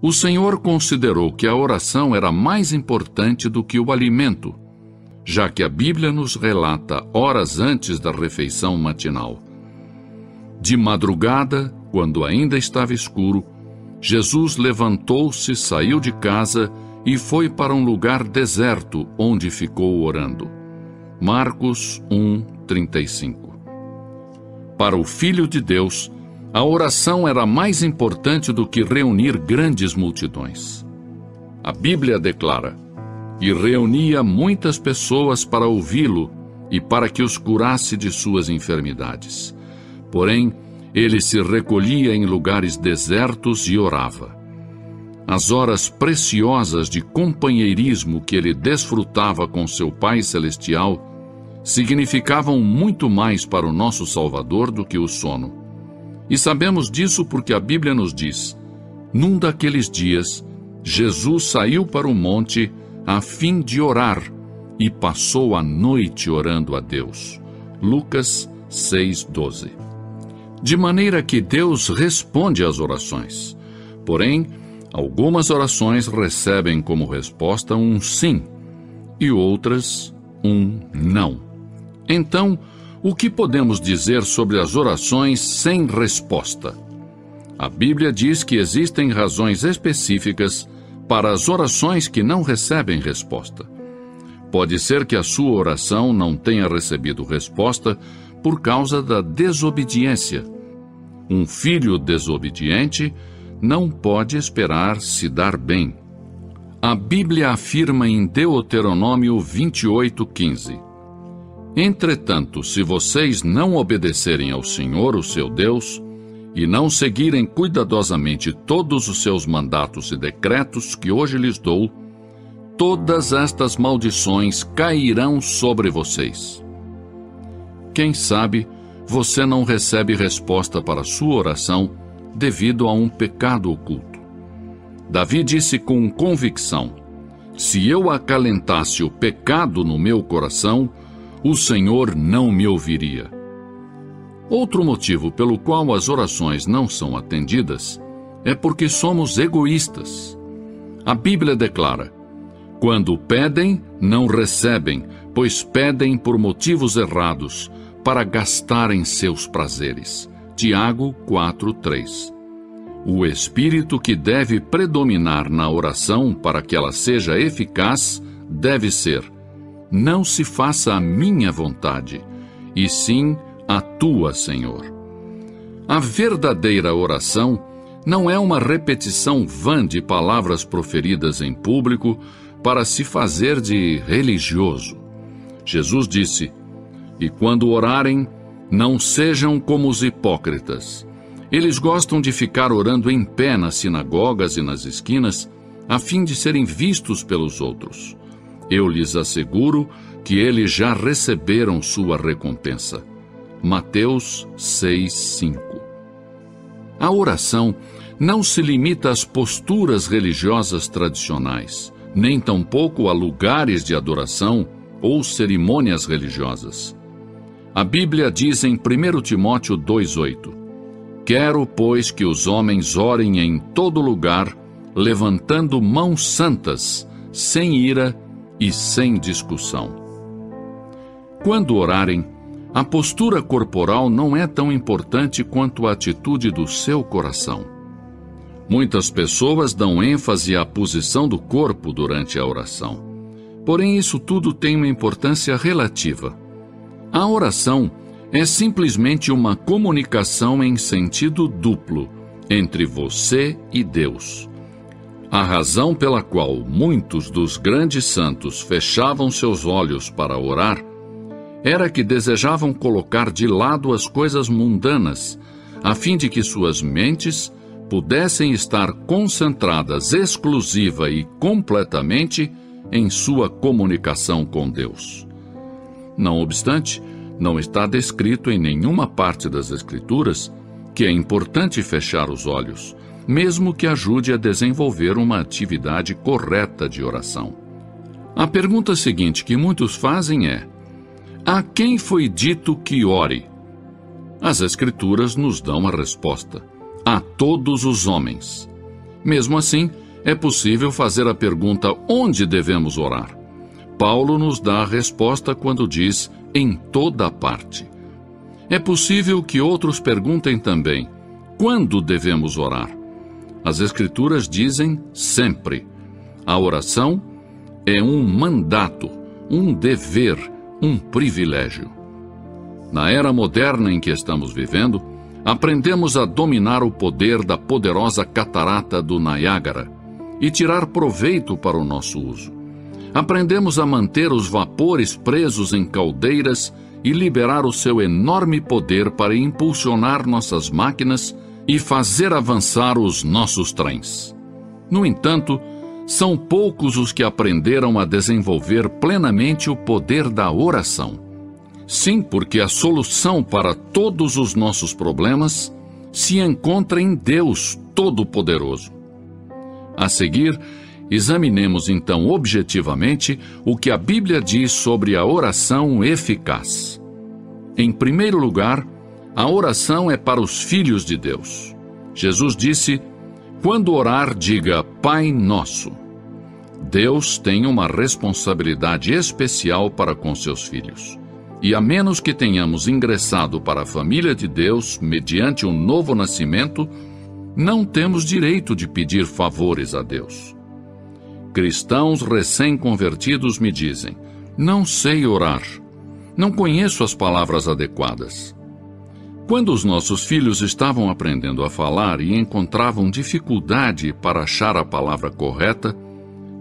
O Senhor considerou que a oração era mais importante do que o alimento, já que a Bíblia nos relata horas antes da refeição matinal. De madrugada, quando ainda estava escuro, Jesus levantou-se, saiu de casa e foi para um lugar deserto, onde ficou orando. Marcos 1:35. Para o Filho de Deus, a oração era mais importante do que reunir grandes multidões. A Bíblia declara: "E reunia muitas pessoas para ouvi-lo e para que os curasse de suas enfermidades. Porém, ele se recolhia em lugares desertos e orava." As horas preciosas de companheirismo que ele desfrutava com seu Pai Celestial significavam muito mais para o nosso Salvador do que o sono. E sabemos disso porque a Bíblia nos diz: "Num daqueles dias, Jesus saiu para o monte a fim de orar e passou a noite orando a Deus." Lucas 6:12. De maneira que Deus responde às orações. Porém, algumas orações recebem como resposta um sim e outras um não. Então, o que podemos dizer sobre as orações sem resposta? A Bíblia diz que existem razões específicas para as orações que não recebem resposta. Pode ser que a sua oração não tenha recebido resposta por causa da desobediência. Um filho desobediente não pode esperar se dar bem. A Bíblia afirma em Deuteronômio 28:15: "Entretanto, se vocês não obedecerem ao Senhor, o seu Deus, e não seguirem cuidadosamente todos os seus mandatos e decretos que hoje lhes dou, todas estas maldições cairão sobre vocês." Quem sabe você não recebe resposta para a sua oração devido a um pecado oculto. Davi disse com convicção: "Se eu acalentasse o pecado no meu coração, o Senhor não me ouviria." Outro motivo pelo qual as orações não são atendidas é porque somos egoístas. A Bíblia declara: "Quando pedem, não recebem, pois pedem por motivos errados, para gastarem seus prazeres." Tiago 4:3. O espírito que deve predominar na oração para que ela seja eficaz deve ser: "Não se faça a minha vontade, e sim a tua, Senhor." A verdadeira oração não é uma repetição vã de palavras proferidas em público para se fazer de religioso. Jesus disse: "E quando orarem, não sejam como os hipócritas. Eles gostam de ficar orando em pé nas sinagogas e nas esquinas, a fim de serem vistos pelos outros. Eu lhes asseguro que eles já receberam sua recompensa." Mateus 6:5. A oração não se limita às posturas religiosas tradicionais, nem tampouco a lugares de adoração ou cerimônias religiosas. A Bíblia diz em 1 Timóteo 2:8: "Quero, pois, que os homens orem em todo lugar, levantando mãos santas, sem ira e sem discussão." Quando orarem, a postura corporal não é tão importante quanto a atitude do seu coração. Muitas pessoas dão ênfase à posição do corpo durante a oração. Porém, isso tudo tem uma importância relativa. A oração é simplesmente uma comunicação em sentido duplo entre você e Deus. A razão pela qual muitos dos grandes santos fechavam seus olhos para orar era que desejavam colocar de lado as coisas mundanas, a fim de que suas mentes pudessem estar concentradas exclusiva e completamente em sua comunicação com Deus. Não obstante, não está descrito em nenhuma parte das Escrituras que é importante fechar os olhos, mesmo que ajude a desenvolver uma atividade correta de oração. A pergunta seguinte que muitos fazem é: a quem foi dito que ore? As Escrituras nos dão a resposta: a todos os homens. Mesmo assim, é possível fazer a pergunta onde devemos orar. Paulo nos dá a resposta quando diz em toda parte. É possível que outros perguntem também quando devemos orar. As Escrituras dizem sempre. A oração é um mandato, um dever, um privilégio. Na era moderna em que estamos vivendo, aprendemos a dominar o poder da poderosa catarata do Niágara e tirar proveito para o nosso uso. Aprendemos a manter os vapores presos em caldeiras e liberar o seu enorme poder para impulsionar nossas máquinas e fazer avançar os nossos trens. No entanto, são poucos os que aprenderam a desenvolver plenamente o poder da oração. Sim, porque a solução para todos os nossos problemas se encontra em Deus Todo-Poderoso. A seguir, examinemos então objetivamente o que a Bíblia diz sobre a oração eficaz. Em primeiro lugar, a oração é para os filhos de Deus. Jesus disse: quando orar, diga Pai Nosso. Deus tem uma responsabilidade especial para com seus filhos. E a menos que tenhamos ingressado para a família de Deus mediante um novo nascimento, não temos direito de pedir favores a Deus. Cristãos recém-convertidos me dizem: não sei orar, não conheço as palavras adequadas. Quando os nossos filhos estavam aprendendo a falar e encontravam dificuldade para achar a palavra correta,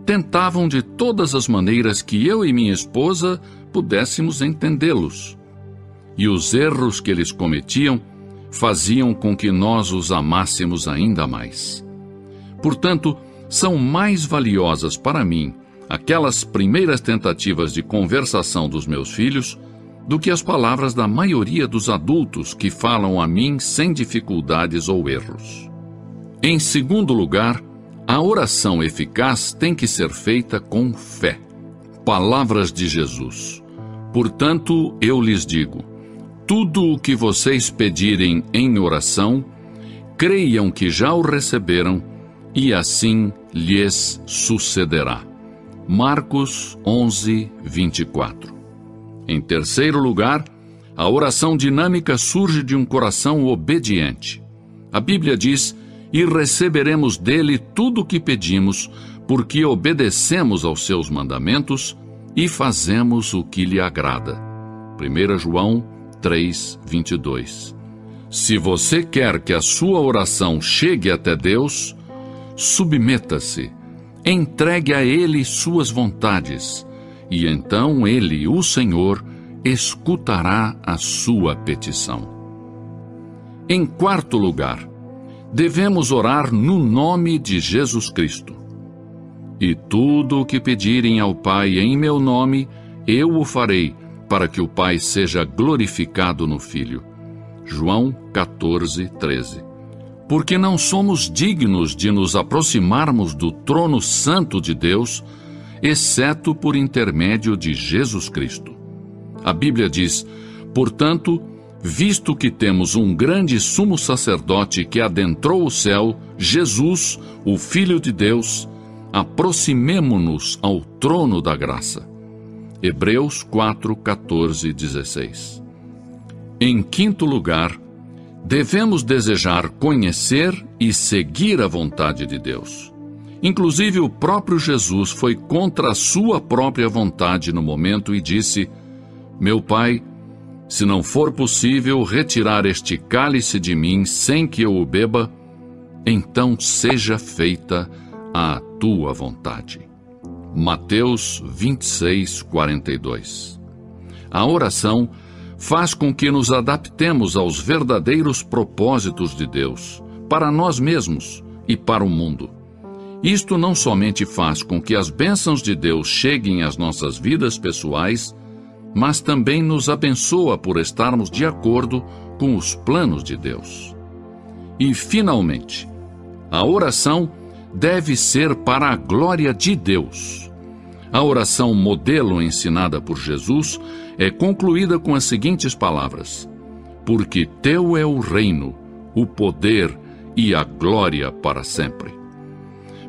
tentavam de todas as maneiras que eu e minha esposa pudéssemos entendê-los. E os erros que eles cometiam faziam com que nós os amássemos ainda mais. Portanto, são mais valiosas para mim aquelas primeiras tentativas de conversação dos meus filhos do que as palavras da maioria dos adultos que falam a mim sem dificuldades ou erros. Em segundo lugar, a oração eficaz tem que ser feita com fé. Palavras de Jesus. Portanto, eu lhes digo, tudo o que vocês pedirem em oração, creiam que já o receberam, e assim lhes sucederá. Marcos 11, 24. Em terceiro lugar, a oração dinâmica surge de um coração obediente. A Bíblia diz: e receberemos dele tudo o que pedimos, porque obedecemos aos seus mandamentos e fazemos o que lhe agrada. 1 João 3, 22. Se você quer que a sua oração chegue até Deus, submeta-se, entregue a Ele suas vontades, e então Ele, o Senhor, escutará a sua petição. Em quarto lugar, devemos orar no nome de Jesus Cristo. E tudo o que pedirem ao Pai em meu nome, eu o farei, para que o Pai seja glorificado no Filho. João 14, 13. Porque não somos dignos de nos aproximarmos do trono santo de Deus, exceto por intermédio de Jesus Cristo. A Bíblia diz: portanto, visto que temos um grande sumo sacerdote que adentrou o céu, Jesus, o Filho de Deus, aproximemo-nos ao trono da graça. Hebreus 4, 14, 16. Em quinto lugar, devemos desejar conhecer e seguir a vontade de Deus. Inclusive, o próprio Jesus foi contra a sua própria vontade no momento e disse: meu Pai, se não for possível retirar este cálice de mim sem que eu o beba, então seja feita a tua vontade. Mateus 26, 42. A oração faz com que nos adaptemos aos verdadeiros propósitos de Deus, para nós mesmos e para o mundo. Isto não somente faz com que as bênçãos de Deus cheguem às nossas vidas pessoais, mas também nos abençoa por estarmos de acordo com os planos de Deus. E, finalmente, a oração deve ser para a glória de Deus. A oração modelo ensinada por Jesus é concluída com as seguintes palavras: porque teu é o reino, o poder e a glória para sempre.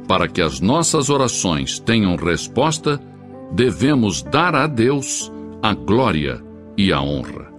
para que as nossas orações tenham resposta, devemos dar a Deus a glória e a honra.